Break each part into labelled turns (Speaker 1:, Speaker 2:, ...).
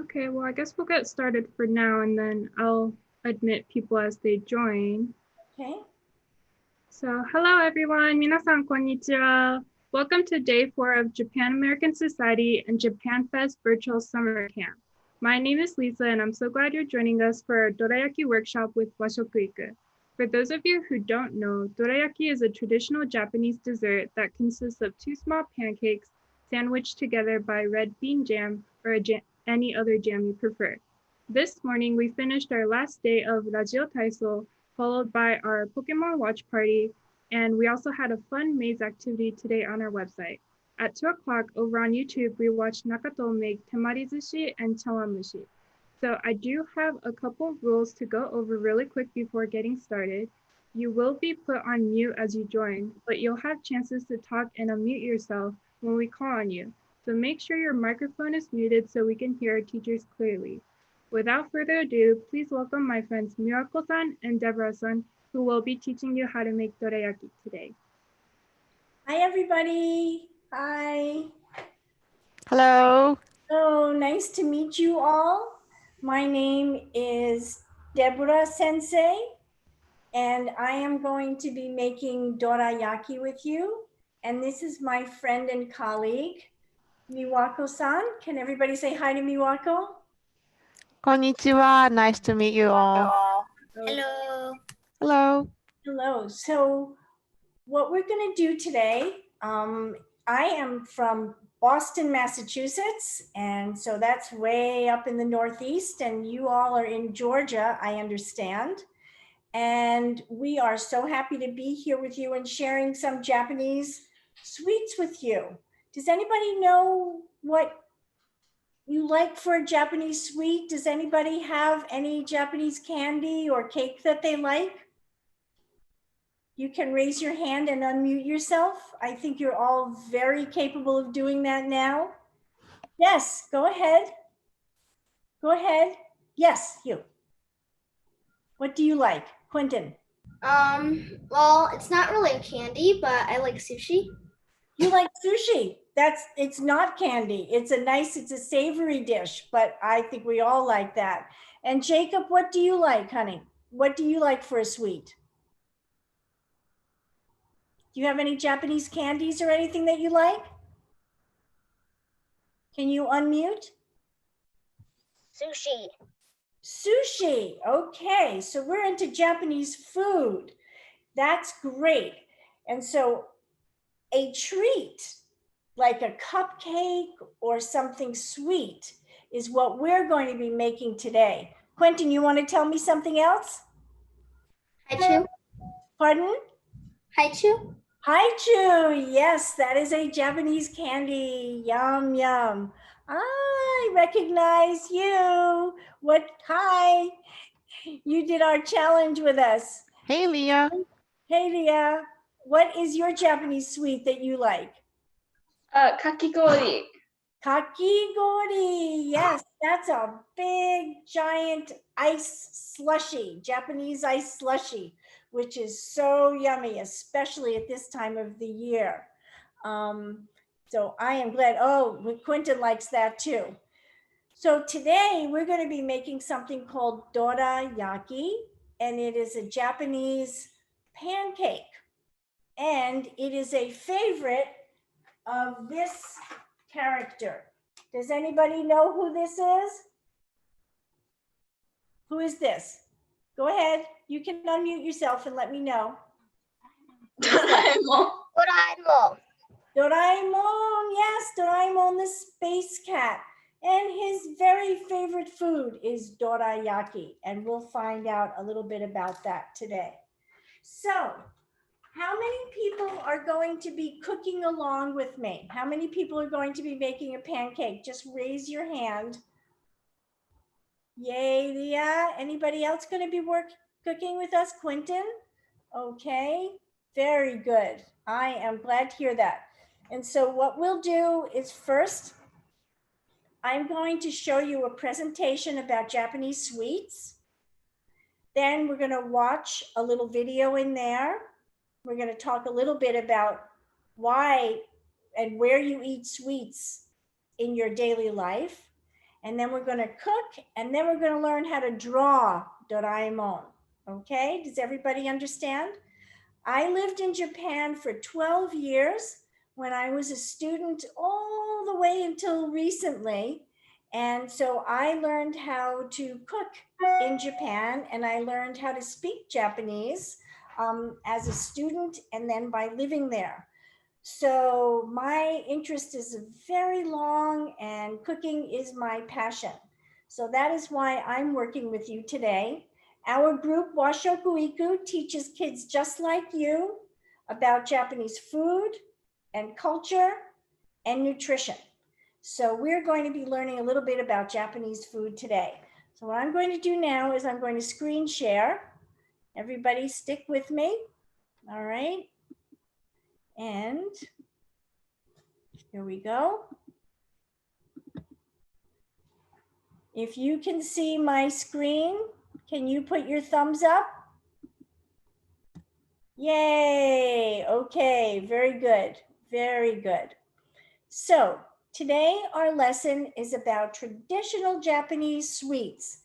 Speaker 1: Okay, well, I guess we'll get started for now and then I'll admit people as they join.
Speaker 2: Okay.
Speaker 1: So, hello everyone. 皆さん、こんにちは. Welcome to day 4 of Japan American Society and Japan Fest Virtual Summer Camp. My name is Lisa and I'm so glad you're joining us for our Dorayaki workshop with Washoku Iku. For those of you who don't know, Dorayaki is a traditional Japanese dessert that consists of 2 small pancakes sandwiched together by red bean jam or any other jam you prefer. This morning, we finished our last day of Radio Taiso, followed by our Pokemon watch party, and we also had a fun maze activity today on our website. At 2 o'clock over on YouTube, we watched Nakato make temarizushi and chawanmushi. So I do have a couple rules to go over really quick before getting started. You will be put on mute as you join, but you'll have chances to talk and unmute yourself when we call on you. So make sure your microphone is muted so we can hear our teachers clearly. Without further ado, please welcome my friends Miyako-san and Deborah-san, who will be teaching you how to make dorayaki today.
Speaker 2: Hi, everybody. Hi.
Speaker 3: Hello.
Speaker 2: Oh, nice to meet you all. My name is Deborah Sensei, and I am going to be making dorayaki with you. And this is my friend and colleague, Miwako-san. Can everybody say hi to Miwako?
Speaker 3: Konnichiwa. Nice to meet you all.
Speaker 4: Hello.
Speaker 3: Hello.
Speaker 2: Hello. So what we're going to do today, I am from Boston, Massachusetts, and so that's way up in the Northeast, and you all are in Georgia, I understand. And we are so happy to be here with you and sharing some Japanese sweets with you. Does anybody know what you like for a Japanese sweet? Does anybody have any Japanese candy or cake that they like? You can raise your hand and unmute yourself. I think you're all very capable of doing that now. Yes, go ahead. Go ahead. Yes, you. What do you like? Quentin.
Speaker 4: Well, it's not really candy, but I like sushi.
Speaker 2: You like sushi. It's not candy. It's a savory dish, but I think we all like that. And Jacob, what do you like, honey? What do you like for a sweet? Do you have any Japanese candies or anything that you like? Can you unmute?
Speaker 4: Sushi.
Speaker 2: Sushi. Okay, so we're into Japanese food. That's great. And so a treat like a cupcake or something sweet is what we're going to be making today. Quentin, you want to tell me something else?
Speaker 4: Haichu.
Speaker 2: Pardon?
Speaker 4: Haichu.
Speaker 2: Haichu. Yes, that is a Japanese candy. Yum, yum. I recognize you. Hi. You did our challenge with us.
Speaker 3: Hey, Leah.
Speaker 2: Hey, Leah. What is your Japanese sweet that you like?
Speaker 5: Kakigori.
Speaker 2: Kakigori. Yes, that's a big, giant ice slushy, Japanese ice slushy, which is so yummy, especially at this time of the year. So I am glad. Oh, Quentin likes that too. So today we're going to be making something called dorayaki, and it is a Japanese pancake. And it is a favorite of this character. Does anybody know who this is? Who is this? Go ahead. You can unmute yourself and let me know.
Speaker 5: Doraemon.
Speaker 4: Doraemon.
Speaker 2: Doraemon. Yes, Doraemon the space cat. And his very favorite food is dorayaki. And we'll find out a little bit about that today. So, how many people are going to be cooking along with me? How many people are going to be making a pancake? Just raise your hand. Yay, Leah. Anybody else going to be cooking with us? Quentin? Okay, very good. I am glad to hear that. And so what we'll do is first, I'm going to show you a presentation about Japanese sweets. Then we're going to watch a little video in there. We're going to talk a little bit about why and where you eat sweets in your daily life. and then we're going to cook, and then we're going to learn how to draw Doraemon. Okay, does everybody understand? I lived in Japan for 12 years when I was a student all the way until recently. And so I learned how to cook in Japan, and I learned how to speak Japanese as a student and then by living there. So my interest is very long, and cooking is my passion. So that is why I'm working with you today. Our group, Washoku Iku, teaches kids just like you about Japanese food and culture and nutrition. So we're going to be learning a little bit about Japanese food today. So what I'm going to do now is I'm going to screen share. Everybody stick with me. All right. And here we go. If you can see my screen, can you put your thumbs up? Yay, okay, very good, very good. So today our lesson is about traditional Japanese sweets.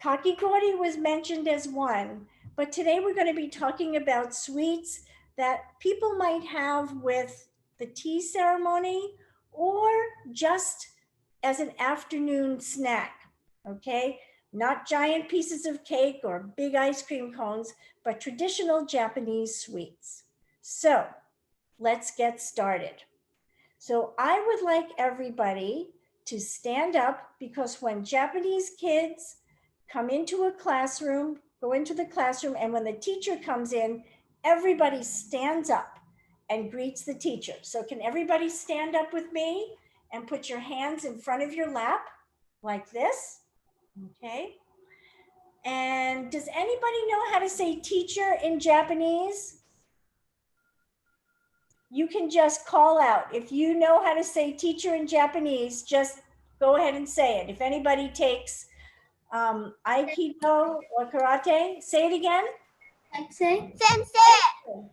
Speaker 2: Kakigori was mentioned as one, but today we're going to be talking about sweets that people might have with the tea ceremony or just as an afternoon snack, okay? Not giant pieces of cake or big ice cream cones, but traditional Japanese sweets. So let's get started. So I would like everybody to stand up, because when Japanese kids come into a classroom, go into the classroom, and when the teacher comes in, everybody stands up and greets the teacher. So can everybody stand up with me and put your hands in front of your lap like this? Okay. And does anybody know how to say teacher in Japanese? You can just call out. If you know how to say teacher in Japanese, just go ahead and say it. If anybody takes Aikido or karate, say it again.
Speaker 4: Sensei.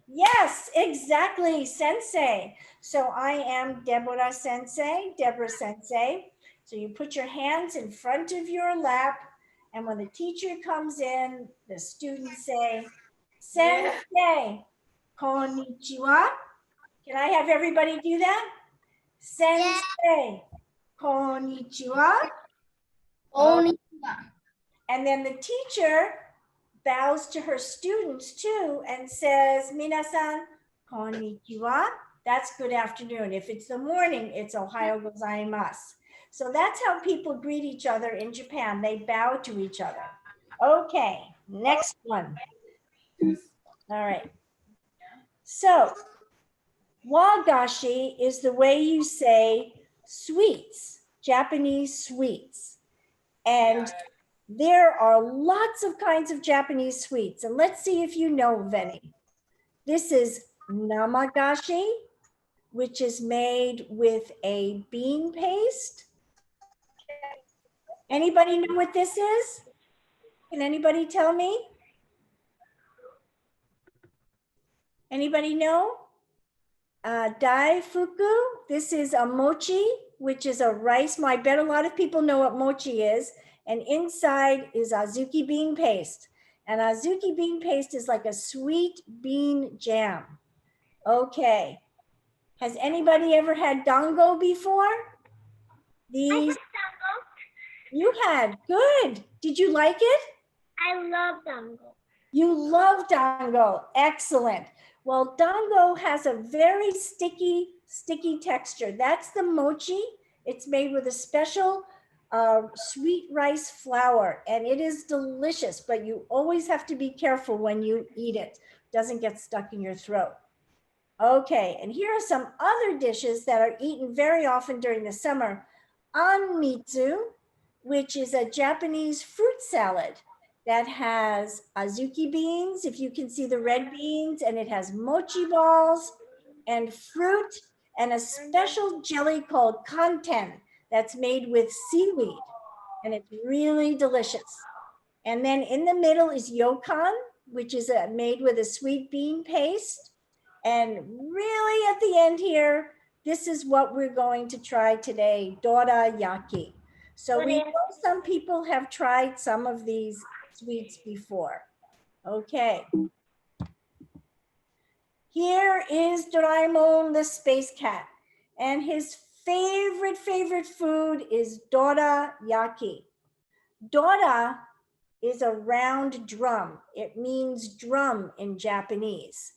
Speaker 2: Yes, exactly, sensei. So I am Deborah Sensei, Deborah Sensei. So you put your hands in front of your lap, and when the teacher comes in, the students say, Sensei, konnichiwa. Can I have everybody do that? Sensei, konnichiwa.
Speaker 4: Konnichiwa.
Speaker 2: And then the teacher bows to her students too and says, Minasan, konnichiwa. That's good afternoon. If it's the morning, it's Ohayo gozaimasu. So that's how people greet each other in Japan. They bow to each other. Okay, next one. All right. So wagashi is the way you say sweets, Japanese sweets. And there are lots of kinds of Japanese sweets. And let's see if you know of any. This is namagashi, which is made with a bean paste. Anybody know what this is? Can anybody tell me? Anybody know? Daifuku, this is a mochi, which is a rice. I bet a lot of people know what mochi is. And inside is azuki bean paste. And azuki bean paste is like a sweet bean jam. Okay. Has anybody ever had dango before? These you had. Good. Did you like it?
Speaker 5: I love dango.
Speaker 2: You love dango. Excellent. Well, dango has a very sticky texture. That's the mochi. It's made with a special sweet rice flour, and it is delicious, but you always have to be careful when you eat it. It doesn't get stuck in your throat. Okay, and here are some other dishes that are eaten very often during the summer. Anmitsu, which is a Japanese fruit salad that has azuki beans, if you can see the red beans, and it has mochi balls and fruit and a special jelly called kanten that's made with seaweed, and it's really delicious. And then in the middle is yokan, which is made with a sweet bean paste. And really at the end here, this is what we're going to try today, dorayaki. So we know some people have tried some of these sweets before. Okay. Here is Doraemon the space cat, and his favorite food is dorayaki. Dora is a round drum. It means drum in Japanese.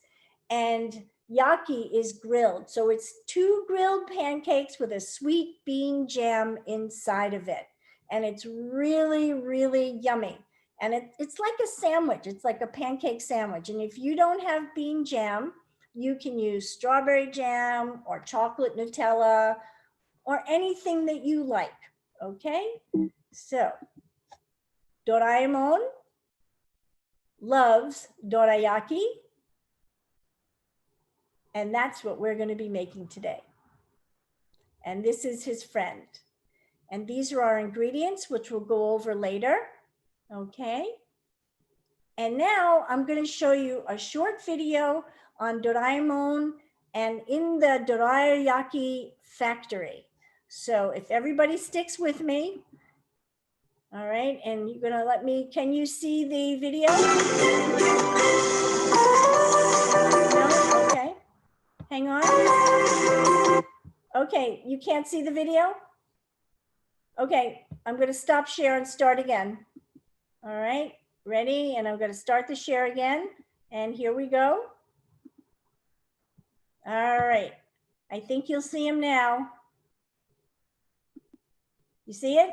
Speaker 2: And yaki is grilled. So it's 2 grilled pancakes with a sweet bean jam inside of it. And it's really, really yummy. And it's like a sandwich. It's like a pancake sandwich. And if you don't have bean jam, you can use strawberry jam or chocolate Nutella or anything that you like. Okay? So Doraemon loves dorayaki, and that's what we're going to be making today. And this is his friend. And these are our ingredients, which we'll go over later. Okay. And now I'm going to show you a short video on Doraemon and in the dorayaki factory. So if everybody sticks with me, all right, and you're going to let me, can you see the video? No? Okay. Hang on. Okay, you can't see the video? Okay, I'm going to stop share and start again. All right, ready? And I'm going to start the share again. And here we go. All right, I think you'll see him now. You see it?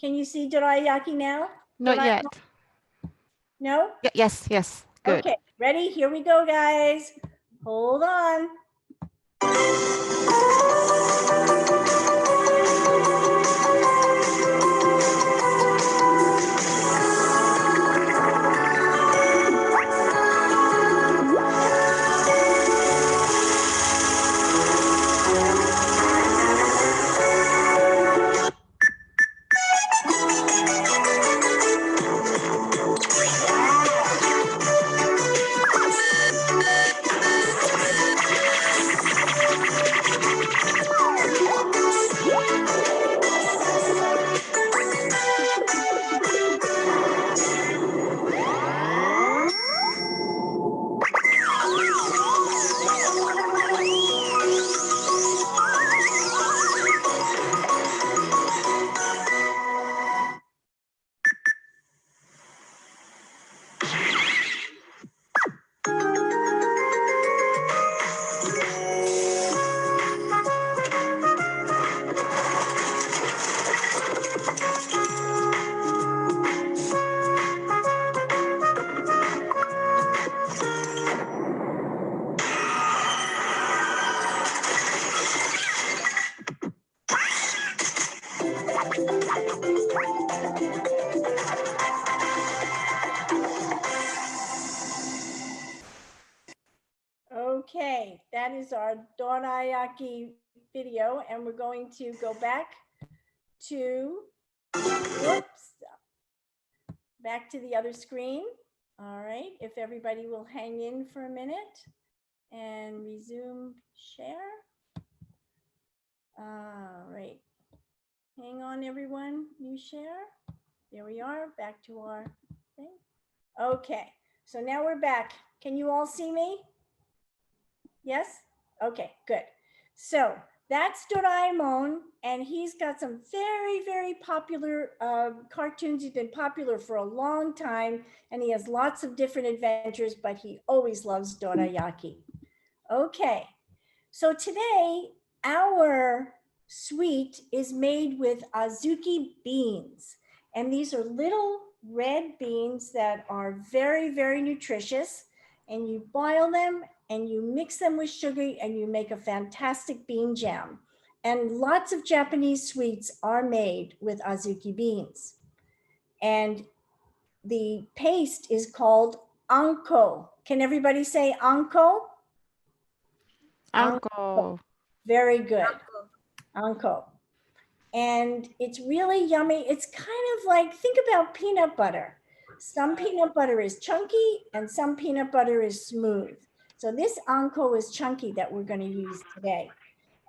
Speaker 2: Can you see dorayaki now?
Speaker 3: Not yet.
Speaker 2: No?
Speaker 3: Yes, yes. Good.
Speaker 2: Okay, ready? Here we go, guys. Hold on. Okay, that is our dorayaki video, and we're going to go back to, whoops, back to the other screen. All right, if everybody will hang in for a minute and resume share. All right, hang on everyone, new share. There we are, back to our thing. Okay, so now we're back. Can you all see me? Yes? Okay, good. So that's Doraemon, and he's got some very popular cartoons. He's been popular for a long time, and he has lots of different adventures, but he always loves dorayaki. Okay, so today our sweet is made with azuki beans, and these are little red beans that are very nutritious, and you boil them and you mix them with sugar and you make a fantastic bean jam. And lots of Japanese sweets are made with azuki beans. And the paste is called anko. Can everybody say anko?
Speaker 3: Uncle.
Speaker 2: Very good. Anko. And it's really yummy. It's kind of like, think about peanut butter. Some peanut butter is chunky and some peanut butter is smooth. So this anko is chunky that we're going to use today.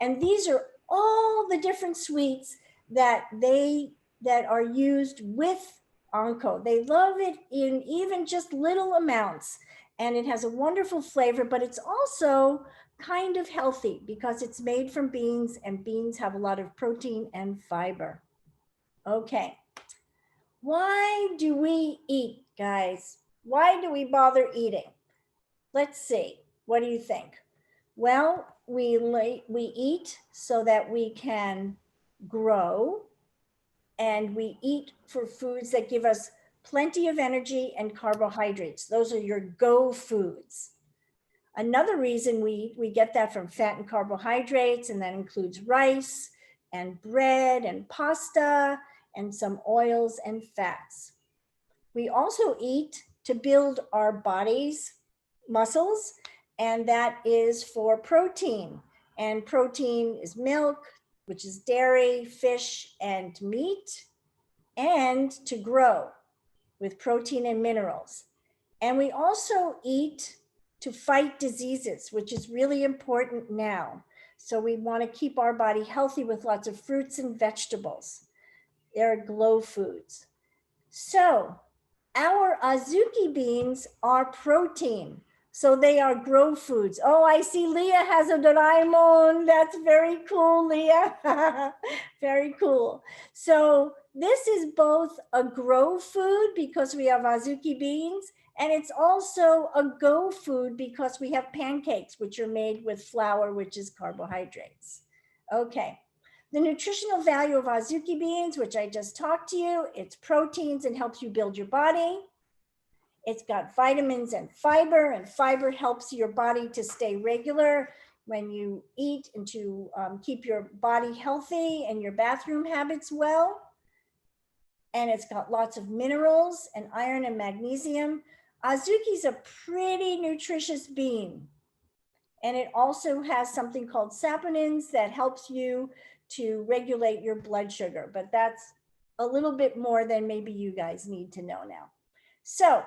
Speaker 2: And these are all the different sweets that are used with anko. They love it in even just little amounts, and it has a wonderful flavor, but it's also kind of healthy because it's made from beans, and beans have a lot of protein and fiber. Okay. Why do we eat, guys? Why do we bother eating? Let's see. What do you think? Well, we eat so that we can grow, and we eat for foods that give us plenty of energy and carbohydrates. Those are your go foods. Another reason we get that from fat and carbohydrates, and that includes rice and bread and pasta and some oils and fats. We also eat to build our body's muscles, and that is for protein. And protein is milk, which is dairy, fish, and meat, and to grow with protein and minerals. And we also eat to fight diseases, which is really important now. So we want to keep our body healthy with lots of fruits and vegetables. They're glow foods. So our azuki beans are protein. So they are grow foods. Oh, I see Leah has a Doraemon. That's very cool, Leah. Very cool. So this is both a grow food because we have azuki beans, and it's also a go food because we have pancakes, which are made with flour, which is carbohydrates. Okay. The nutritional value of azuki beans, which I just talked to you, it's proteins and helps you build your body. It's got vitamins and fiber helps your body to stay regular when you eat, and to keep your body healthy and your bathroom habits well. And it's got lots of minerals and iron and magnesium. Azuki is a pretty nutritious bean. And it also has something called saponins that helps you to regulate your blood sugar, but that's a little bit more than maybe you guys need to know now. So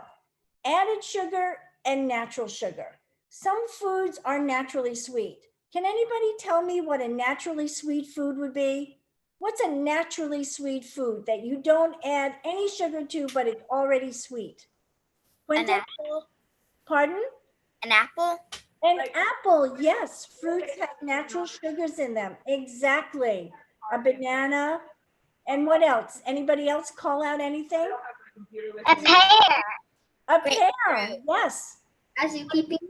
Speaker 2: added sugar and natural sugar. Some foods are naturally sweet. Can anybody tell me what a naturally sweet food would be? What's a naturally sweet food that you don't add any sugar to, but it's already sweet?
Speaker 6: An apple.
Speaker 2: Pardon?
Speaker 6: An apple.
Speaker 2: An apple, yes. Fruits have natural sugars in them. Exactly. A banana. And what else? Anybody else call out anything?
Speaker 6: A pear.
Speaker 2: A pear, yes.
Speaker 4: Azuki beans.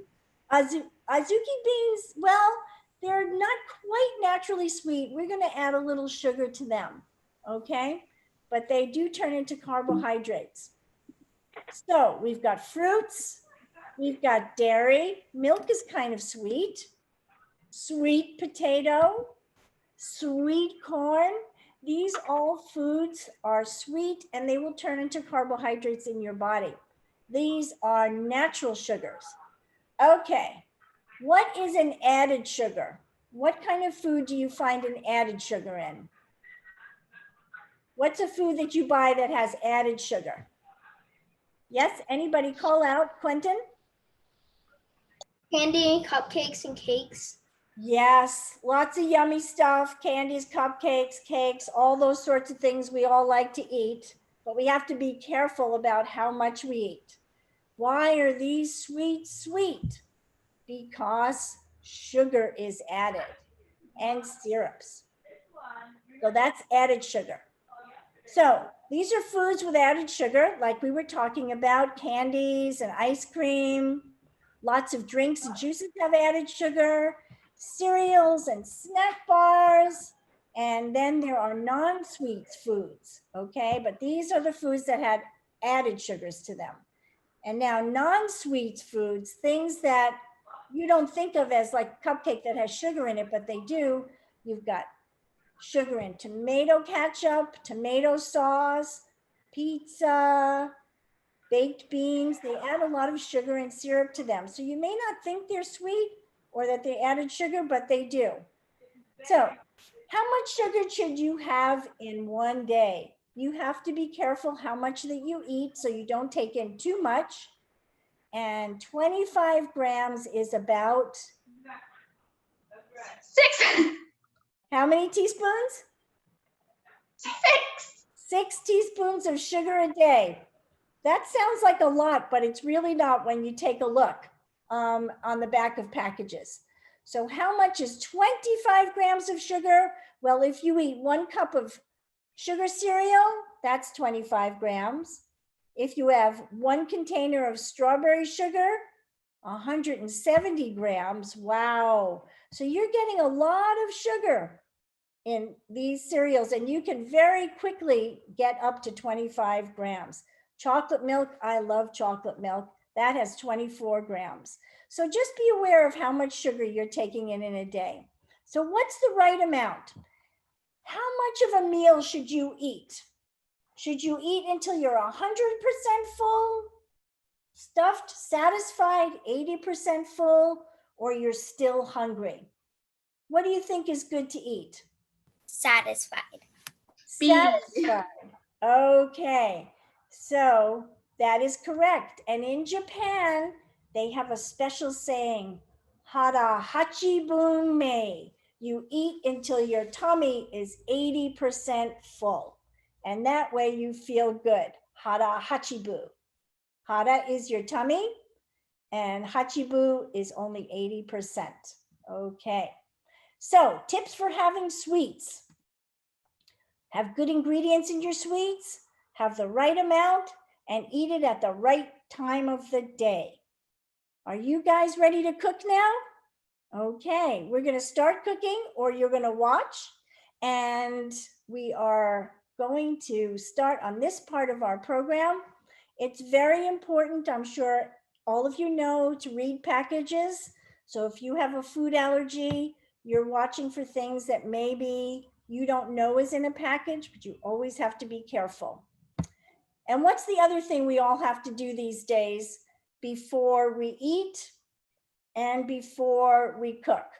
Speaker 2: Azuki beans, well, they're not quite naturally sweet. We're going to add a little sugar to them, okay? But they do turn into carbohydrates. So we've got fruits, we've got dairy. Milk is kind of sweet. Sweet potato, sweet corn. These all foods are sweet, and they will turn into carbohydrates in your body. These are natural sugars. Okay, what is an added sugar? What kind of food do you find an added sugar in? What's a food that you buy that has added sugar? Yes, anybody call out, Quentin?
Speaker 4: Candy, cupcakes, and cakes.
Speaker 2: Yes, lots of yummy stuff, candies, cupcakes, cakes, all those sorts of things we all like to eat, but we have to be careful about how much we eat. Why are these sweet? Because sugar is added, and syrups. So that's added sugar. So these are foods with added sugar, like we were talking about, candies and ice cream. Lots of drinks and juices have added sugar, cereals and snack bars. And then there are non-sweet foods, okay? But these are the foods that had added sugars to them. And now non-sweet foods, things that you don't think of as like cupcake that has sugar in it, but they do. You've got sugar in tomato ketchup, tomato sauce, pizza, baked beans. They add a lot of sugar and syrup to them. So you may not think they're sweet or that they added sugar, but they do. So how much sugar should you have in one day? You have to be careful how much that you eat so you don't take in too much. And 25 grams is about
Speaker 1: 6.
Speaker 2: how many teaspoons? 6 teaspoons of sugar a day. That sounds like a lot, but it's really not when you take a look on the back of packages. So how much is 25 grams of sugar? Well, if you eat 1 cup of sugar cereal, that's 25 grams. If you have 1 container of strawberry sugar, 170 grams. Wow. So you're getting a lot of sugar in these cereals, and you can very quickly get up to 25 grams. Chocolate milk, I love chocolate milk. That has 24 grams. So just be aware of how much sugar you're taking in a day. So what's the right amount? How much of a meal should you eat? Should you eat until you're 100% full, stuffed, satisfied, 80% full, or you're still hungry? What do you think is good to eat?
Speaker 6: Satisfied.
Speaker 2: Satisfied. Okay, so that is correct. And in Japan, they have a special saying, hara hachi bun mei. You eat until your tummy is 80% full. And that way you feel good. Hara hachibu. Hara is your tummy, and hachibu is only 80%. Okay. So tips for having sweets. Have good ingredients in your sweets, have the right amount, and eat it at the right time of the day. Are you guys ready to cook now? Okay, we're gonna start cooking, or you're gonna watch, and we are going to start on this part of our program. It's very important, I'm sure all of you know, to read packages. So if you have a food allergy, you're watching for things that maybe you don't know is in a package, but you always have to be careful. And what's the other thing we all have to do these days before we eat and before we cook?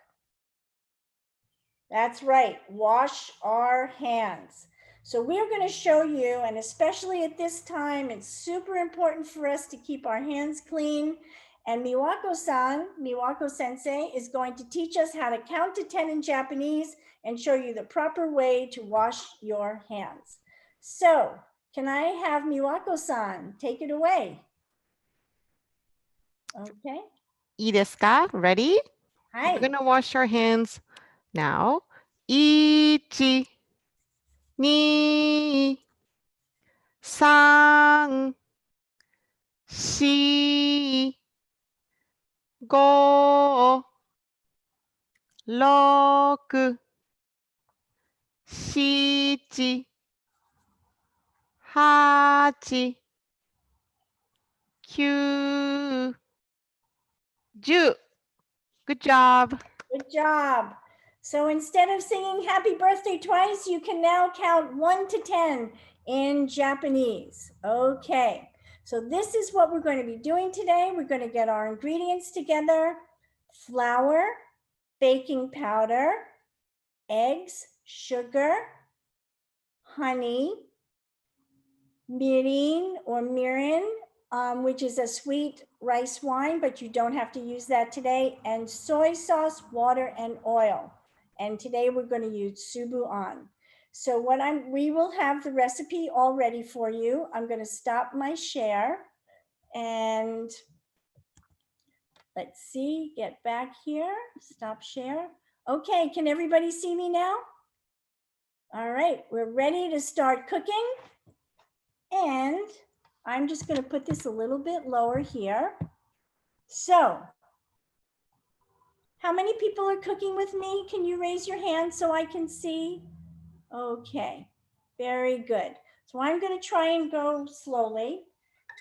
Speaker 2: That's right, wash our hands. So we're going to show you, and especially at this time, it's super important for us to keep our hands clean. And Miwako-san, Miwako Sensei, is going to teach us how to count to 10 in Japanese and show you the proper way to wash your hands. So can I have Miwako-san take it away? Okay.
Speaker 3: いいですか? Ready?
Speaker 2: Hi.
Speaker 3: We're gonna wash our hands now. 1、2、3、4、5、6、7、8、9、10. Good job.
Speaker 2: Good job. So instead of singing happy birthday twice, you can now count 1 to 10 in Japanese. Okay, so this is what we're going to be doing today. We're going to get our ingredients together: flour, baking powder, eggs, sugar, honey, mirin or mirin, which is a sweet rice wine, but you don't have to use that today, and soy sauce, water, and oil. And today we're going to use subu-an. So we will have the recipe all ready for you. I'm going to stop my share and let's see, get back here, stop share. Okay, can everybody see me now? All right, we're ready to start cooking. And I'm just going to put this a little bit lower here. So, how many people are cooking with me? Can you raise your hand so I can see? Okay, very good. So I'm going to try and go slowly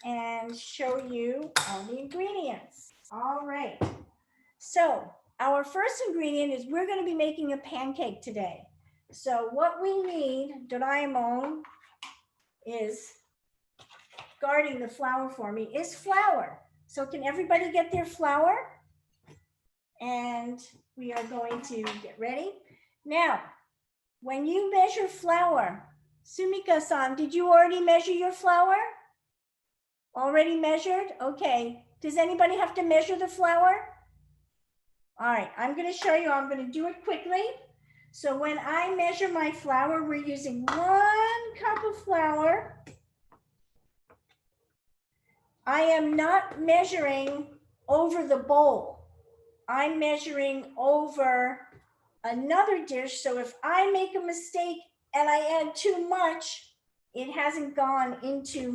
Speaker 2: and show you all the ingredients. All right. So our first ingredient is we're going to be making a pancake today. So what we need, Doraemon is guarding the flour for me, is flour. So can everybody get their flour? And we are going to get ready. Now, when you measure flour, Sumika-san, did you already measure your flour? Already measured? Okay. Does anybody have to measure the flour? All right, I'm going to show you. I'm going to do it quickly. So when I measure my flour, we're using 1 cup of flour. I am not measuring over the bowl. I'm measuring over another dish. So if I make a mistake and I add too much, it hasn't gone into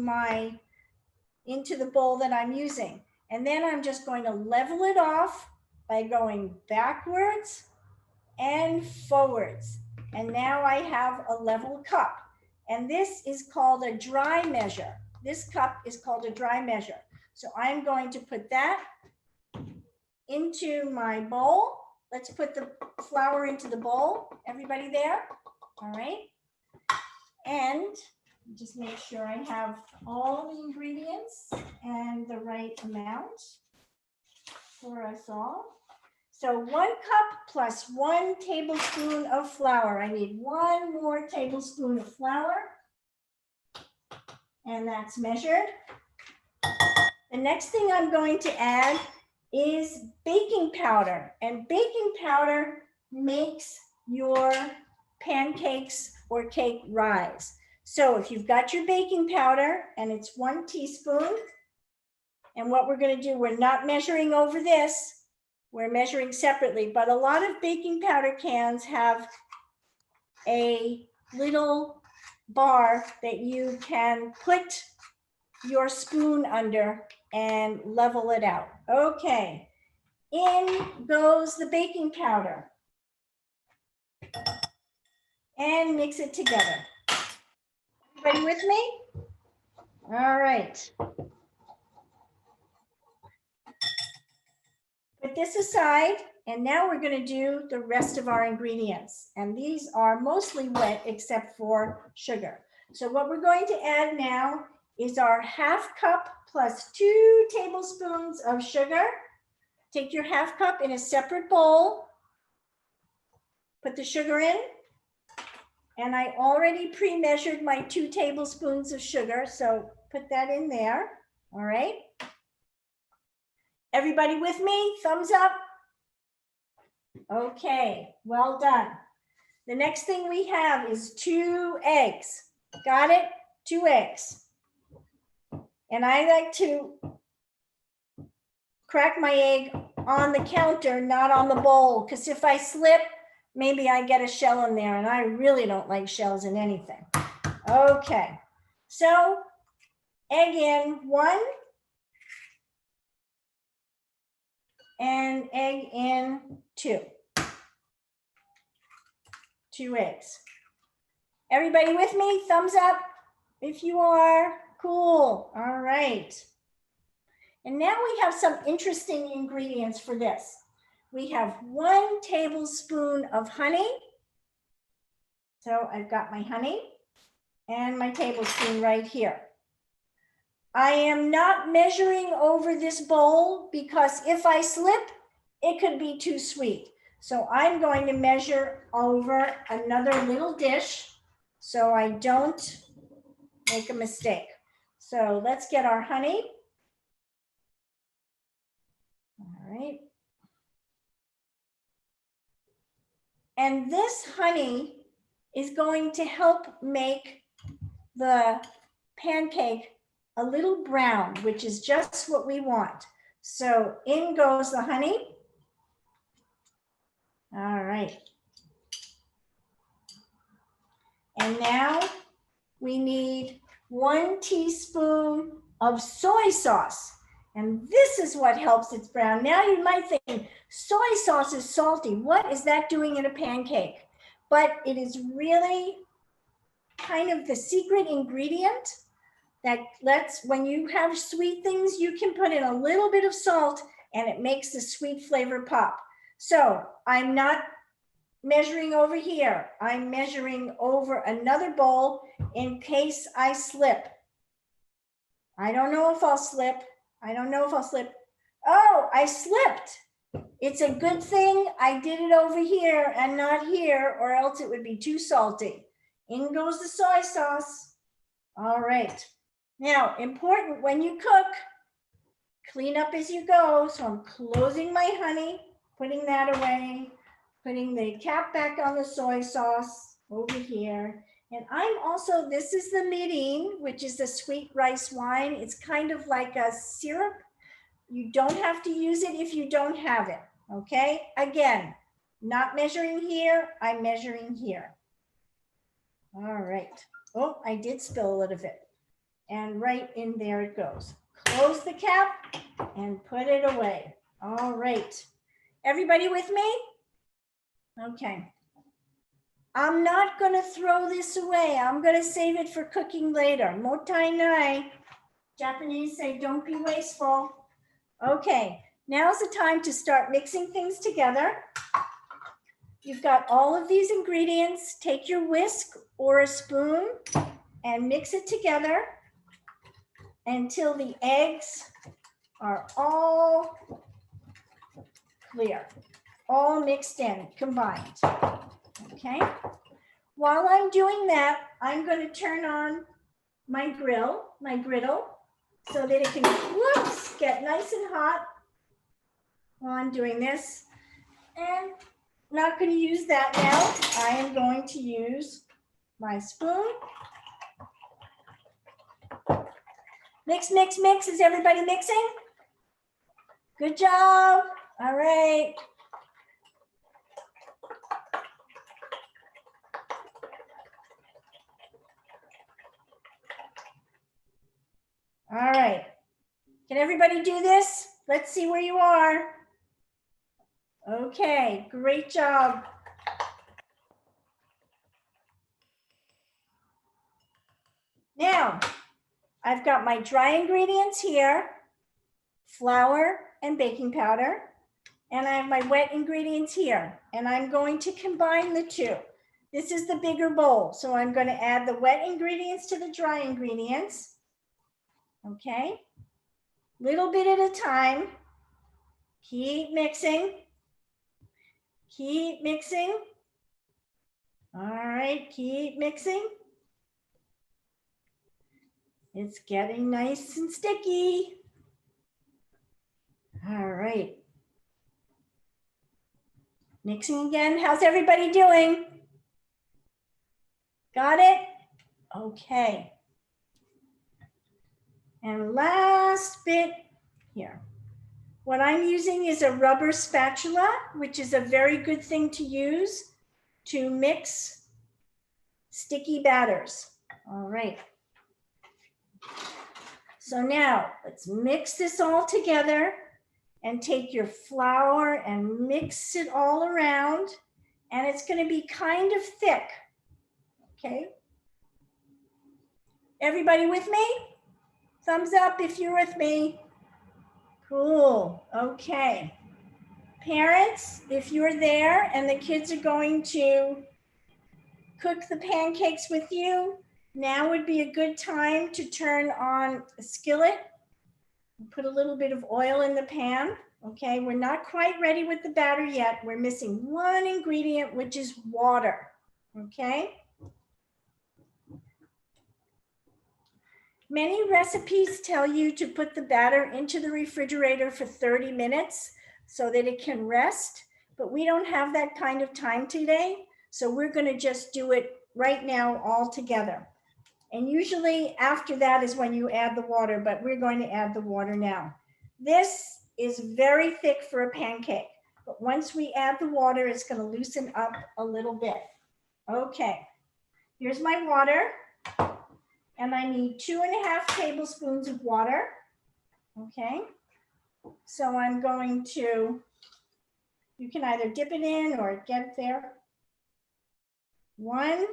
Speaker 2: the bowl that I'm using. And then I'm just going to level it off by going backwards and forwards. And now I have a level cup. And this is called a dry measure. This cup is called a dry measure. So I'm going to put that into my bowl. Let's put the flour into the bowl. Everybody there? All right. And just make sure I have all the ingredients and the right amount for us all. So 1 cup plus 1 tablespoon of flour. I need 1 more tablespoon of flour. And that's measured. The next thing I'm going to add is baking powder. And baking powder makes your pancakes or cake rise. So if you've got your baking powder and it's 1 teaspoon, and what we're going to do, we're not measuring over this. We're measuring separately, but a lot of baking powder cans have a little bar that you can put your spoon under and level it out. Okay, in goes the baking powder. And mix it together. Everybody with me? All right. Put this aside, and now we're going to do the rest of our ingredients. And these are mostly wet except for sugar. So what we're going to add now is our 1/2 cup plus 2 tablespoons of sugar. Take your 1/2 cup in a separate bowl. Put the sugar in. And I already pre-measured my 2 tablespoons of sugar, so put that in there. All right. Everybody with me? Thumbs up. Okay, well done. The next thing we have is 2 eggs. Got it? 2 eggs. And I like to crack my egg on the counter, not on the bowl, because if I slip, maybe I get a shell in there, and I really don't like shells in anything. Okay, so egg in 1 and egg in 2. 2 eggs. Everybody with me? Thumbs up if you are. Cool. All right. And now we have some interesting ingredients for this. We have 1 tablespoon of honey. So I've got my honey and my tablespoon right here. I am not measuring over this bowl because if I slip, it could be too sweet. So I'm going to measure over another little dish so I don't make a mistake. So let's get our honey. All right. And this honey is going to help make the pancake a little brown, which is just what we want. So in goes the honey. All right. And now we need 1 teaspoon of soy sauce. And this is what helps it brown. Now you might think soy sauce is salty. What is that doing in a pancake? But it is really kind of the secret ingredient that lets, when you have sweet things, you can put in a little bit of salt and it makes the sweet flavor pop. So I'm not measuring over here. I'm measuring over another bowl in case I slip. I don't know if I'll slip. I don't know if I'll slip. Oh, I slipped. It's a good thing I did it over here and not here, or else it would be too salty. In goes the soy sauce. All right. Now, important when you cook, clean up as you go. So I'm closing my honey, putting that away. Putting the cap back on the soy sauce over here. And I'm also, this is the mirin, which is the sweet rice wine. It's kind of like a syrup. You don't have to use it if you don't have it, okay? Again, not measuring here, I'm measuring here. All right. Oh, I did spill a little bit. And right in there it goes. Close the cap and put it away. All right. Everybody with me? Okay. I'm not going to throw this away. I'm going to save it for cooking later. Motai nai. Japanese say don't be wasteful. Okay, now's the time to start mixing things together. You've got all of these ingredients. Take your whisk or a spoon and mix it together until the eggs are all clear, all mixed in, combined. Okay. While I'm doing that, I'm going to turn on my griddle, so that it can, whoops, get nice and hot while I'm doing this. And I'm not going to use that now. I am going to use my spoon. Mix, mix, mix. Is everybody mixing? Good job. All right. All right. Can everybody do this? Let's see where you are. Okay, great job. Now, I've got my dry ingredients here, flour and baking powder, and I have my wet ingredients here, and I'm going to combine the two. This is the bigger bowl, so I'm going to add the wet ingredients to the dry ingredients. Okay, little bit at a time. Keep mixing. Keep mixing. All right, keep mixing. It's getting nice and sticky. All right. Mixing again. How's everybody doing? Got it? Okay. And last bit here. What I'm using is a rubber spatula, which is a very good thing to use to mix sticky batters. All right. So now let's mix this all together and take your flour and mix it all around. And it's going to be kind of thick. Okay. Everybody with me? Thumbs up if you're with me. Cool. Okay. Parents, if you're there and the kids are going to cook the pancakes with you, now would be a good time to turn on a skillet. Put a little bit of oil in the pan. Okay, we're not quite ready with the batter yet. We're missing one ingredient, which is water. Okay. Many recipes tell you to put the batter into the refrigerator for 30 minutes so that it can rest, but we don't have that kind of time today. So we're going to just do it right now all together. And usually after that is when you add the water, but we're going to add the water now. This is very thick for a pancake, but once we add the water, it's going to loosen up a little bit. Okay, here's my water. And I need 2.5 tablespoons of water. Okay, so I'm going to, you can either dip it in or get it there. 1,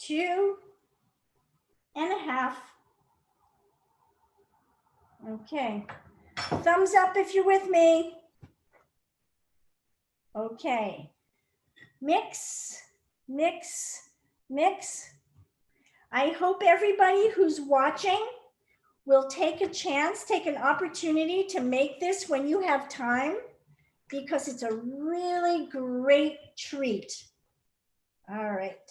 Speaker 2: 2.5. Okay, thumbs up if you're with me. Okay. Mix, mix, mix. I hope everybody who's watching will take a chance, take an opportunity to make this when you have time, because it's a really great treat. All right.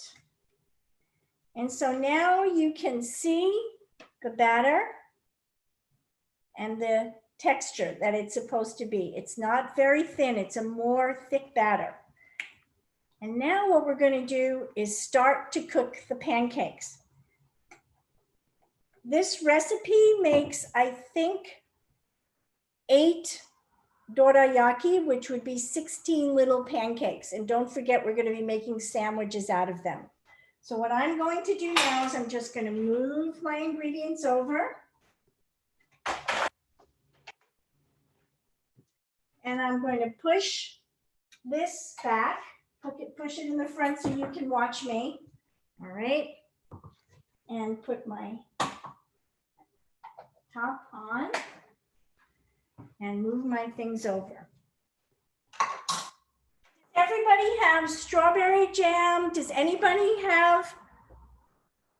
Speaker 2: And so now you can see the batter and the texture that it's supposed to be. It's not very thin, it's a more thick batter. And now what we're going to do is start to cook the pancakes. This recipe makes, I think, 8 dorayaki, which would be 16 little pancakes. And don't forget, we're going to be making sandwiches out of them. So what I'm going to do now is I'm just going to move my ingredients over. And I'm going to push this back, push it in the front so you can watch me. All right. And put my top on and move my things over. Does everybody have strawberry jam? Does anybody have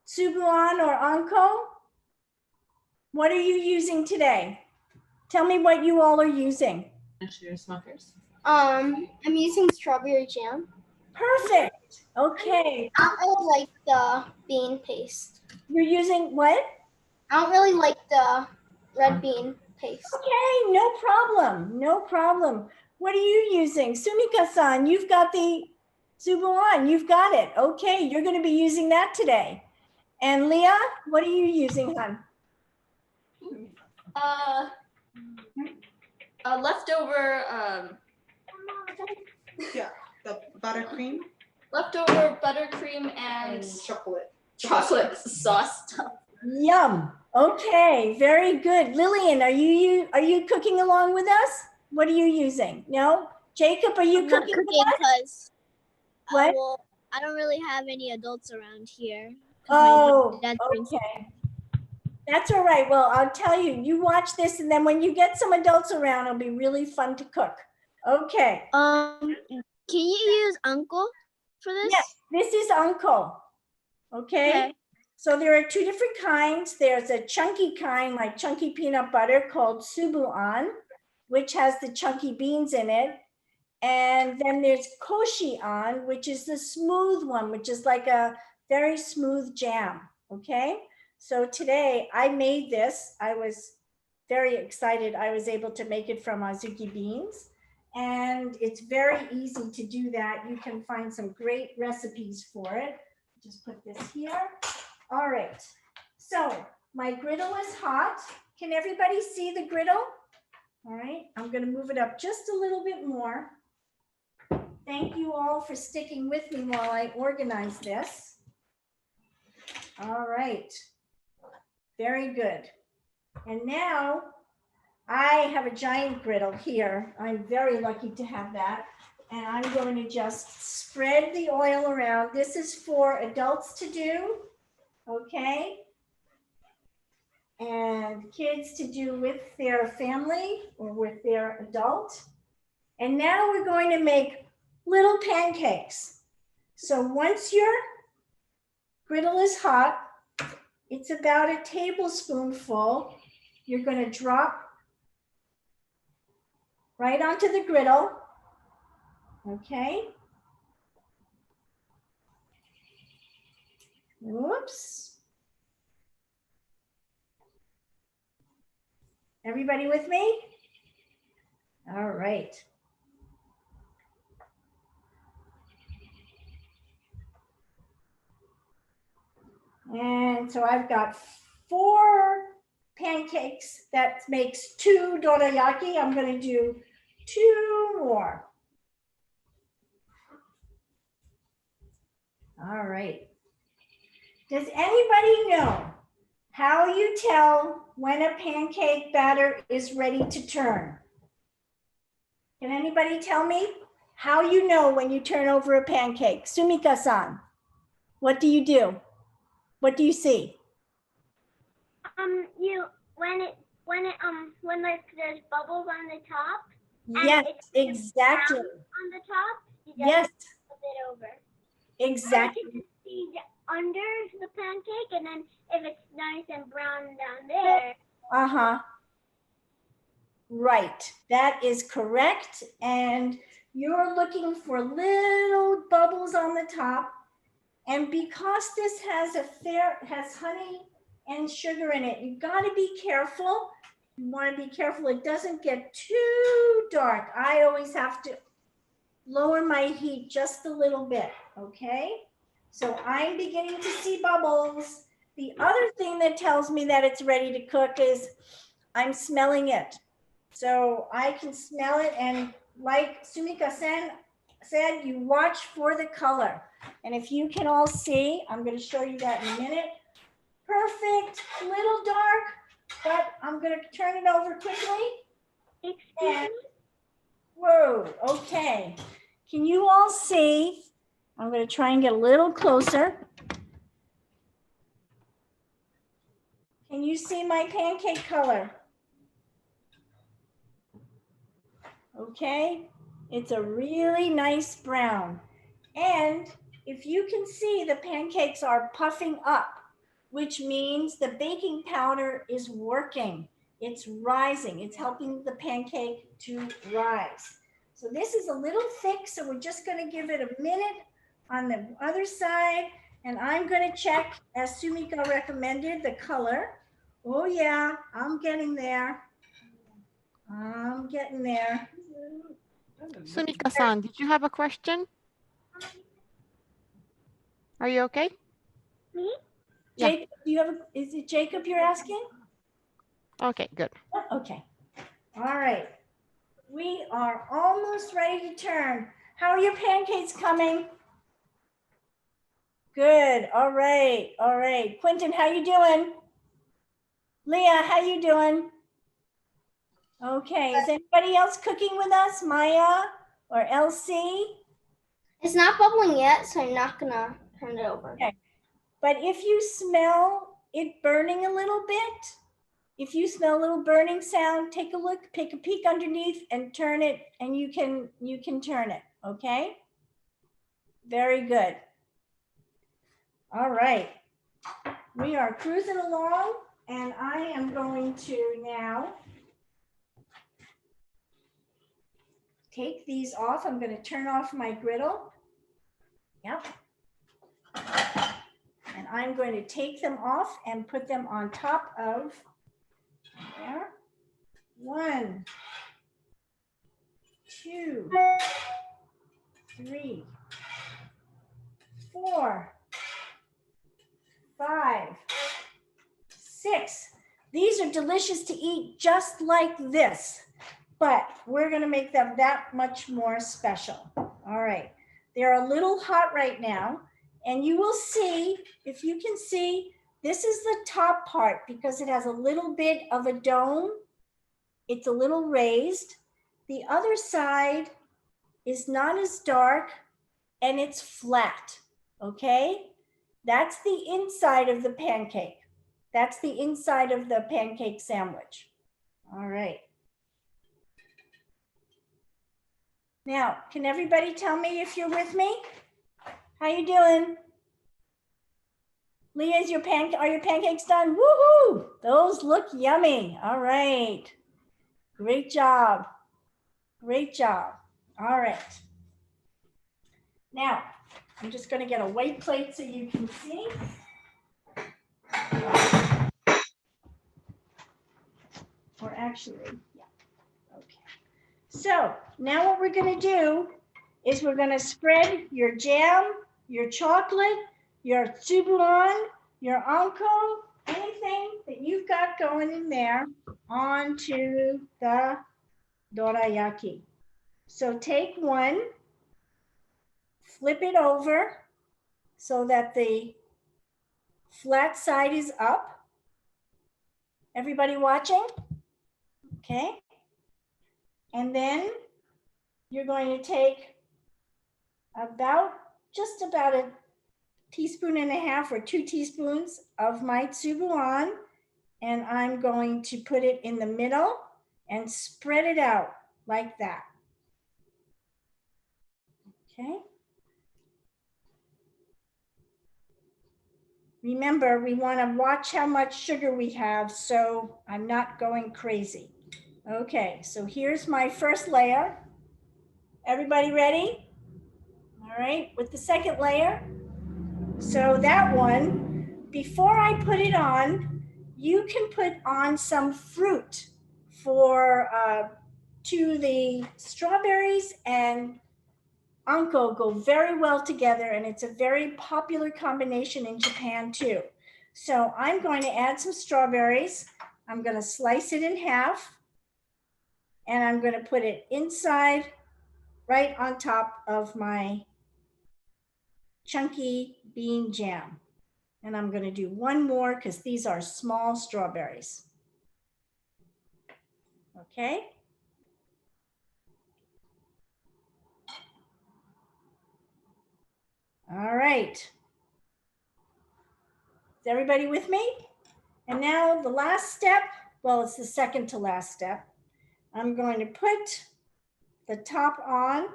Speaker 2: subuan or anko? What are you using today? Tell me what you all are using.
Speaker 4: I'm using strawberry jam.
Speaker 2: Perfect. Okay.
Speaker 4: I don't really like the bean paste.
Speaker 2: You're using what?
Speaker 4: I don't really like the red bean paste.
Speaker 2: Okay, no problem. No problem. What are you using? Sumika-san, you've got the subuan. You've got it. Okay, you're going to be using that today. And Leah, what are you using, hon?
Speaker 7: Leftover
Speaker 8: Yeah, the buttercream.
Speaker 7: leftover buttercream and chocolate sauce stuff.
Speaker 2: Yum. Okay, very good. Lillian, are you cooking along with us? What are you using? No? Jacob, are you
Speaker 9: I'm not
Speaker 2: cooking
Speaker 9: cooking
Speaker 2: with us?
Speaker 9: because
Speaker 2: What?
Speaker 9: well, I don't really have any adults around here. 'Cause
Speaker 2: Oh,
Speaker 9: my dad drinks-
Speaker 2: okay. That's all right. Well, I'll tell you, you watch this, and then when you get some adults around, it'll be really fun to cook. Okay.
Speaker 9: Can you use uncle for this?
Speaker 2: Yes, this is uncle. Okay. So there are 2 different kinds. There's a chunky kind, like chunky peanut butter, called subuan, which has the chunky beans in it. And then there's koshian, which is the smooth one, which is like a very smooth jam. Okay. So today I made this. I was very excited. I was able to make it from azuki beans. And it's very easy to do that. You can find some great recipes for it. Just put this here. All right. So my griddle is hot. Can everybody see the griddle? All right. I'm going to move it up just a little bit more. Thank you all for sticking with me while I organize this. All right. Very good. And now I have a giant griddle here. I'm very lucky to have that. And I'm going to just spread the oil around. This is for adults to do, okay? And kids to do with their family or with their adult. And now we're going to make little pancakes. So once your griddle is hot, it's about a tablespoonful. You're going to drop right onto the griddle. Okay. Whoops. Everybody with me? All right. And so I've got 4 pancakes. That makes 2 dorayaki. I'm going to do 2 more. All right. Does anybody know how you tell when a pancake batter is ready to turn? Can anybody tell me how you know when you turn over a pancake? Sumika-san, what do you do? What do you see?
Speaker 5: When there's bubbles on the top. And
Speaker 2: Yes,
Speaker 5: it's
Speaker 2: exactly.
Speaker 5: brown on the top. You just
Speaker 2: Yes,
Speaker 5: flip it over.
Speaker 2: exactly.
Speaker 5: I can see under the pancake, and then if it's nice and brown down there.
Speaker 2: Uh-huh. Right, that is correct. And you're looking for little bubbles on the top. And because this has has honey and sugar in it, you got to be careful. You want to be careful it doesn't get too dark. I always have to lower my heat just a little bit, okay? So I'm beginning to see bubbles. The other thing that tells me that it's ready to cook is I'm smelling it. So I can smell it, and like Sumika-san said, you watch for the color. And if you can all see, I'm going to show you that in a minute. Perfect, little dark, but I'm going to turn it over quickly. And, whoa, okay. Can you all see? I'm going to try and get a little closer. Can you see my pancake color? Okay, it's a really nice brown. And if you can see, the pancakes are puffing up, which means the baking powder is working. It's rising. It's helping the pancake to rise. So this is a little thick, so we're just going to give it a minute on the other side. And I'm going to check, as Sumika recommended, the color. Oh yeah, I'm getting there. I'm getting there.
Speaker 3: Sumika-san, did you have a question? Are you okay?
Speaker 5: Me?
Speaker 3: Yeah.
Speaker 2: Jacob, do you have is it Jacob you're asking?
Speaker 3: Okay, good.
Speaker 2: Okay. All right. We are almost ready to turn. How are your pancakes coming? Good. All right. All right. Quentin, how you doing? Leah, how you doing? Okay. Is anybody else cooking with us? Maya or Elsie?
Speaker 4: It's not bubbling yet, so I'm not gonna turn it over.
Speaker 2: Okay. But if you smell it burning a little bit, if you smell a little burning sound, take a look, take a peek underneath and turn it, and you can turn it, okay? Very good. All right. We are cruising along, and I am going to now take these off. I'm going to turn off my griddle. Yep. And I'm going to take them off and put them on top of there. 1, 2, 3, 4, 5, 6. These are delicious to eat just like this, but we're going to make them that much more special. All right. They're a little hot right now, and you will see, if you can see, this is the top part because it has a little bit of a dome. It's a little raised. The other side is not as dark and it's flat, okay? That's the inside of the pancake. That's the inside of the pancake sandwich. All right. Now, can everybody tell me if you're with me? How you doing? Leah, are your pancakes done? Woohoo! Those look yummy. All right. Great job. Great job. All right. Now, I'm just going to get a white plate so you can see. Or actually, yeah. Okay. So now what we're going to do is we're going to spread your jam, your chocolate, your tsubuan, your anko, anything that you've got going in there onto the dorayaki. So take one, flip it over so that the flat side is up. Everybody watching? Okay. And then you're going to take just about a teaspoon and a half or 2 teaspoons of my tsubuan, and I'm going to put it in the middle and spread it out like that. Okay. Remember, we want to watch how much sugar we have, so I'm not going crazy. Okay, so here's my first layer. Everybody ready? All right, with the second layer. So that one, before I put it on, you can put on some fruit. to the strawberries and anko go very well together, and it's a very popular combination in Japan too. So I'm going to add some strawberries. I'm going to slice it in half, and I'm going to put it inside, right on top of my chunky bean jam. And I'm going to do one more because these are small strawberries. Okay. All right. Is everybody with me? And now the last step, well, it's the second to last step. I'm going to put the top on.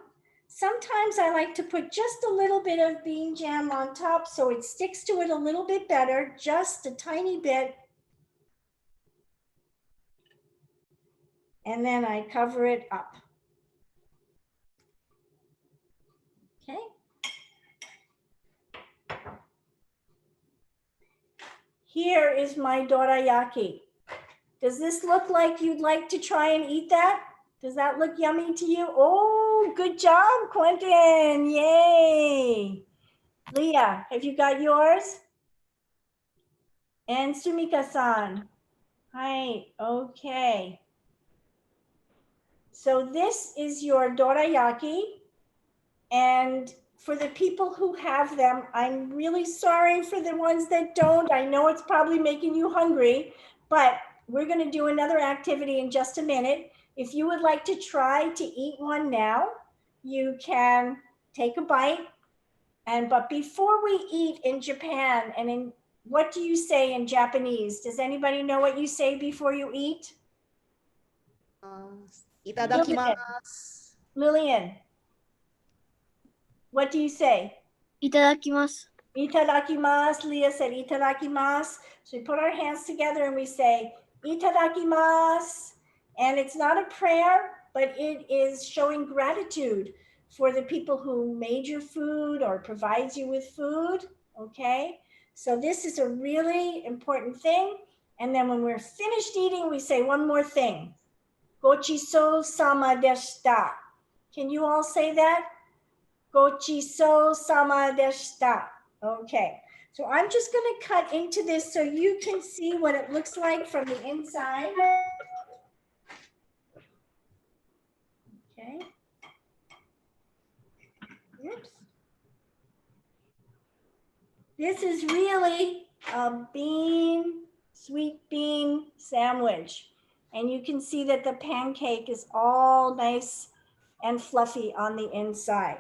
Speaker 2: Sometimes I like to put just a little bit of bean jam on top so it sticks to it a little bit better, just a tiny bit. And then I cover it up. Okay. Here is my dorayaki. Does this look like you'd like to try and eat that? Does that look yummy to you? Oh, good job, Quentin. Yay. Leah, have you got yours? And Sumika-san. Hi, okay. So this is your dorayaki. And for the people who have them, I'm really sorry for the ones that don't. I know it's probably making you hungry, but we're going to do another activity in just a minute. If you would like to try to eat one now, you can take a bite. But before we eat in Japan, what do you say in Japanese? Does anybody know what you say before you eat?
Speaker 3: Itadakimasu.
Speaker 2: Lillian, what do you say?
Speaker 9: Itadakimasu.
Speaker 2: Itadakimasu. Leah said itadakimasu. So we put our hands together and we say itadakimasu. And it's not a prayer, but it is showing gratitude for the people who made your food or provides you with food. Okay. So this is a really important thing. And then when we're finished eating, we say one more thing. Gochiso sama deshita. Can you all say that? Gochiso sama deshita. Okay, so I'm just going to cut into this so you can see what it looks like from the inside. Okay. Oops. This is really a sweet bean sandwich. And you can see that the pancake is all nice and fluffy on the inside.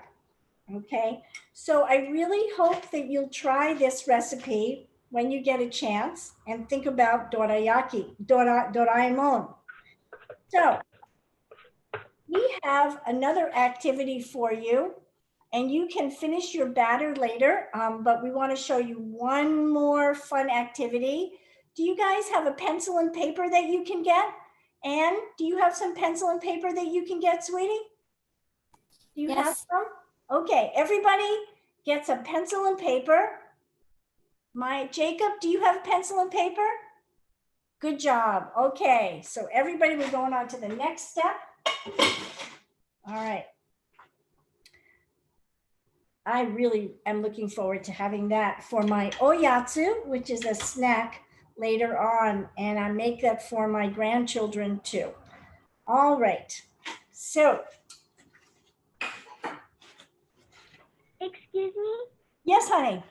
Speaker 2: Okay, so I really hope that you'll try this recipe when you get a chance and think about dorayaki, Doraemon. So we have another activity for you, and you can finish your batter later, but we want to show you one more fun activity. Do you guys have a pencil and paper that you can get? Anne, do you have some pencil and paper that you can get, sweetie? Do you have some? Okay, everybody gets a pencil and paper. Jacob, do you have pencil and paper? Good job. Okay, so everybody, we're going on to the next step. All right. I really am looking forward to having that for my oyatsu, which is a snack later on, and I make that for my grandchildren too. All right, so.
Speaker 5: Excuse me?
Speaker 2: Yes, honey.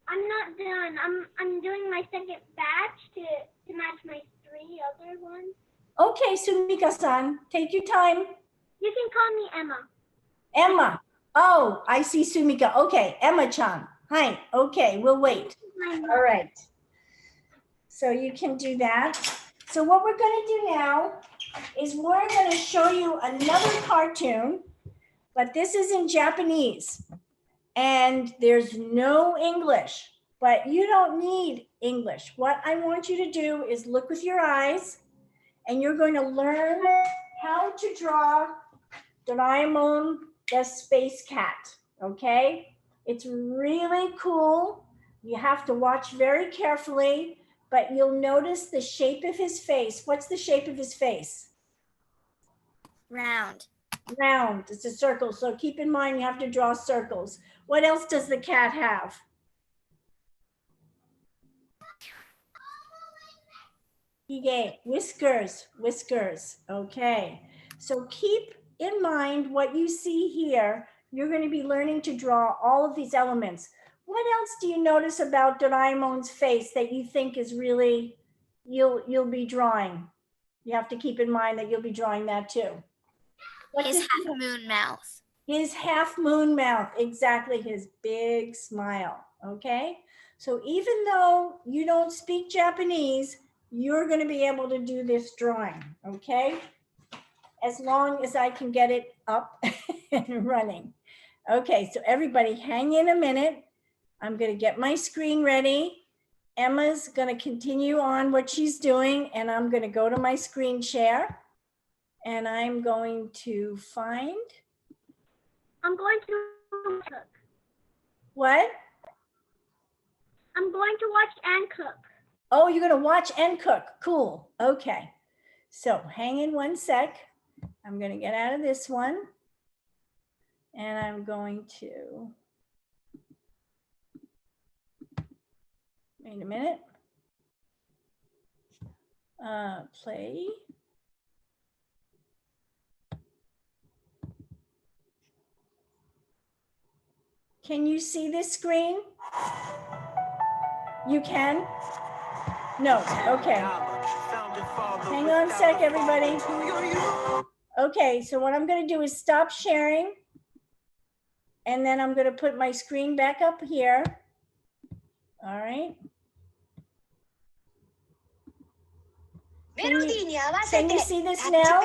Speaker 5: I'm not done. I'm doing my second batch to match my 3 other ones.
Speaker 2: Okay, Sumika-san, take your time.
Speaker 5: You can call me Emma.
Speaker 2: Emma. Oh, I see Sumika. Okay, Emma-chan. Hi. Okay, we'll wait. All right. So you can do that. So what we're going to do now is we're going to show you another cartoon, but this is in Japanese. And there's no English, but you don't need English. What I want you to do is look with your eyes, and you're going to learn how to draw Doraemon the Space Cat, okay? It's really cool. You have to watch very carefully but you'll notice the shape of his face. What's the shape of his face?
Speaker 6: Round.
Speaker 2: Round. It's a circle. So keep in mind, you have to draw circles. What else does the cat have? Whiskers. Whiskers. Okay. So keep in mind what you see here. You're going to be learning to draw all of these elements. What else do you notice about Doraemon's face that you think is really, you'll be drawing? You have to keep in mind that you'll be drawing that too.
Speaker 6: His half moon mouth.
Speaker 2: His half moon mouth, exactly, his big smile, okay? So even though you don't speak Japanese, you're gonna be able to do this drawing, okay? As long as I can get it up and running. Okay, so everybody hang in a minute. I'm gonna get my screen ready. Emma's gonna continue on what she's doing, and I'm gonna go to my screen share. And I'm going to find.
Speaker 5: I'm going to cook.
Speaker 2: What?
Speaker 5: I'm going to watch and cook.
Speaker 2: Oh, you're gonna watch and cook. Cool. Okay. So hang in one sec. I'm gonna get out of this one. And I'm going to. Wait a minute. Play. Can you see this screen? You can? No, okay. Hang on a sec, everybody. Okay, so what I'm gonna do is stop sharing. And then I'm gonna put my screen back up here. All right. Can you see this now?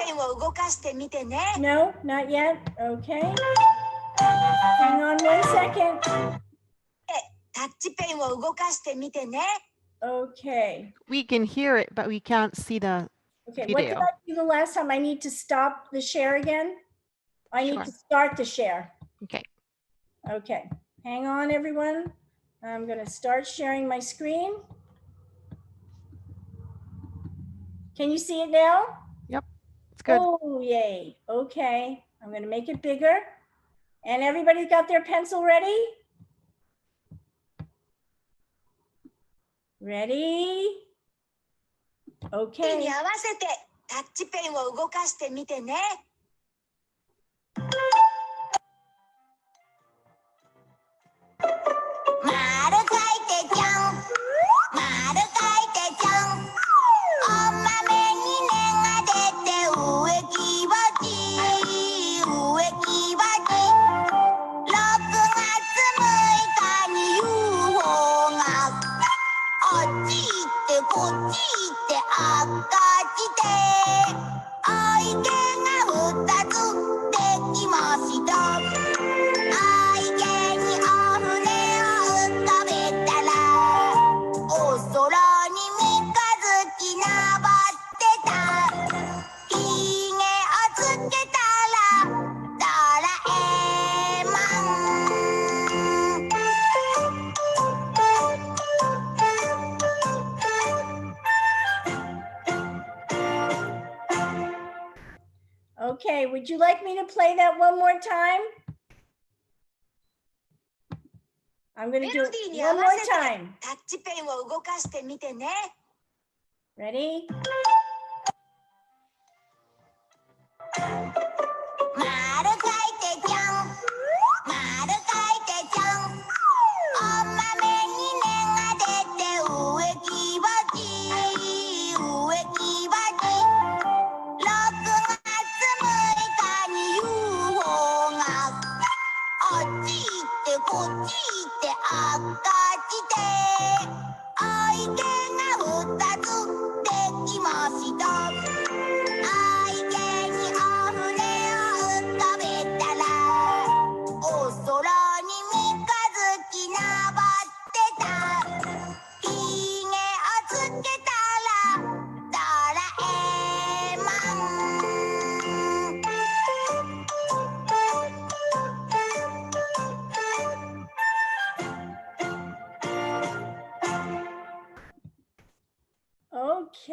Speaker 2: No, not yet. Okay. Hang on 1 second. Okay.
Speaker 3: We can hear it, but we can't see the
Speaker 2: Okay,
Speaker 3: video.
Speaker 2: what did I do the last time? I need to stop the share again? I need
Speaker 3: Sure.
Speaker 2: to start the share.
Speaker 3: Okay.
Speaker 2: Okay, hang on everyone. I'm gonna start sharing my screen. Can you see it now?
Speaker 3: Yep. It's good.
Speaker 2: Oh, yay. Okay, I'm gonna make it bigger. And everybody got their pencil ready? Ready? Okay. Okay, would you like me to play that one more time? I'm going to do it one more time. Ready?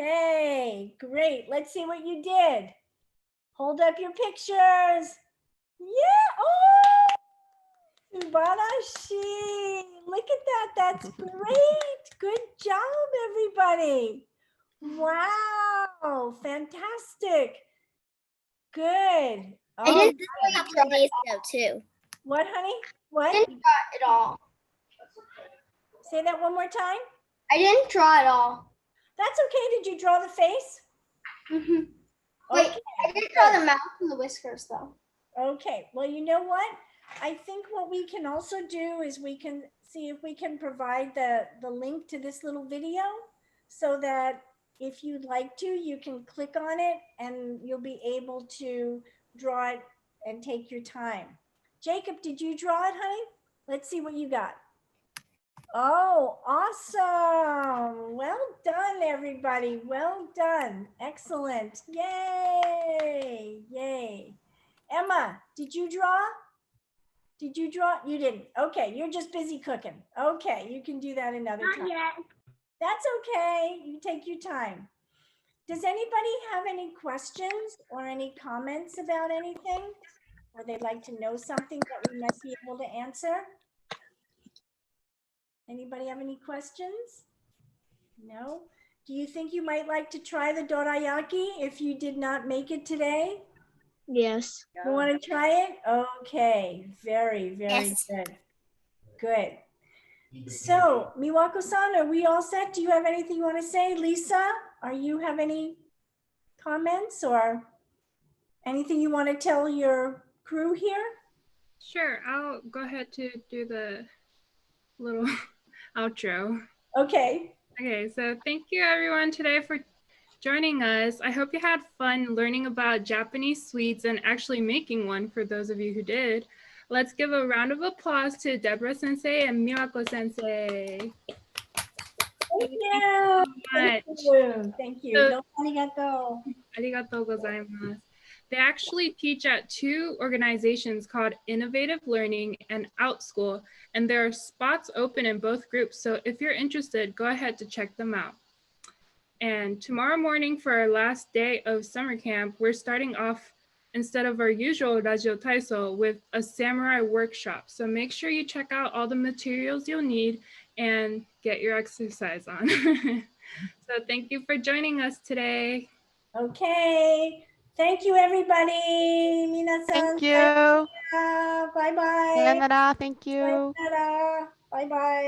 Speaker 2: Okay, great. Let's see what you did. Hold up your pictures. Yeah. Oh, Subarashi. Look at that. That's great. Good job, everybody. Wow. Fantastic. Good.
Speaker 4: I
Speaker 2: Oh,
Speaker 4: did this a couple of days ago too.
Speaker 2: what, honey?
Speaker 4: I
Speaker 2: What?
Speaker 4: didn't draw it all.
Speaker 2: Say that one more time.
Speaker 4: I didn't draw it all.
Speaker 2: That's okay. Did you draw the face?
Speaker 4: Mm-hmm. Wait,
Speaker 2: Okay.
Speaker 4: I didn't draw the mouth and the whiskers though.
Speaker 2: Okay, well, you know what? I think what we can also do is we can see if we can provide the link to this little video so that if you'd like to, you can click on it and you'll be able to draw it and take your time. Jacob, did you draw it, honey? Let's see what you got. Oh, awesome. Well done, everybody. Well done. Excellent. Yay. Yay. Emma, did you draw? Did you draw? You didn't. Okay, you're just busy cooking. Okay, you can do that another
Speaker 5: Not
Speaker 2: time.
Speaker 5: yet.
Speaker 2: That's okay. You take your time. Does anybody have any questions or any comments about anything? Or they'd like to know something that we might be able to answer? Anybody have any questions? No? Do you think you might like to try the dorayaki if you did not make it today?
Speaker 9: Yes.
Speaker 2: You want to try it? Okay, very, very
Speaker 6: Yes.
Speaker 2: good. Good. So, Miwako-san, are we all set? Do you have anything you want to say? Lisa, are you have any comments or anything you want to tell your crew here?
Speaker 1: Sure, I'll go ahead to do the little outro.
Speaker 2: Okay.
Speaker 1: Okay, so thank you everyone today for joining us. I hope you had fun learning about Japanese sweets and actually making one for those of you who did. Let's give a round of applause to Deborah Sensei and Miwako Sensei.
Speaker 2: Thank you.
Speaker 1: Much.
Speaker 2: Thank you. Thank you.
Speaker 1: So-
Speaker 2: Do arigatou.
Speaker 1: Arigatou gozaimasu. They actually teach at two organizations called Innovative Learning and OutSchool, and there are spots open in both groups. So if you're interested, go ahead to check them out. And tomorrow morning for our last day of summer camp, we're starting off instead of our usual Radio Taiso with a samurai workshop. So make sure you check out all the materials you'll need and get your exercise on. So thank you for joining us today.
Speaker 2: Okay. Thank you, everybody. Minasan.
Speaker 3: Thank you.
Speaker 2: Bye-bye.
Speaker 3: Sayonara. Thank you.
Speaker 2: Sayonara. Bye-bye.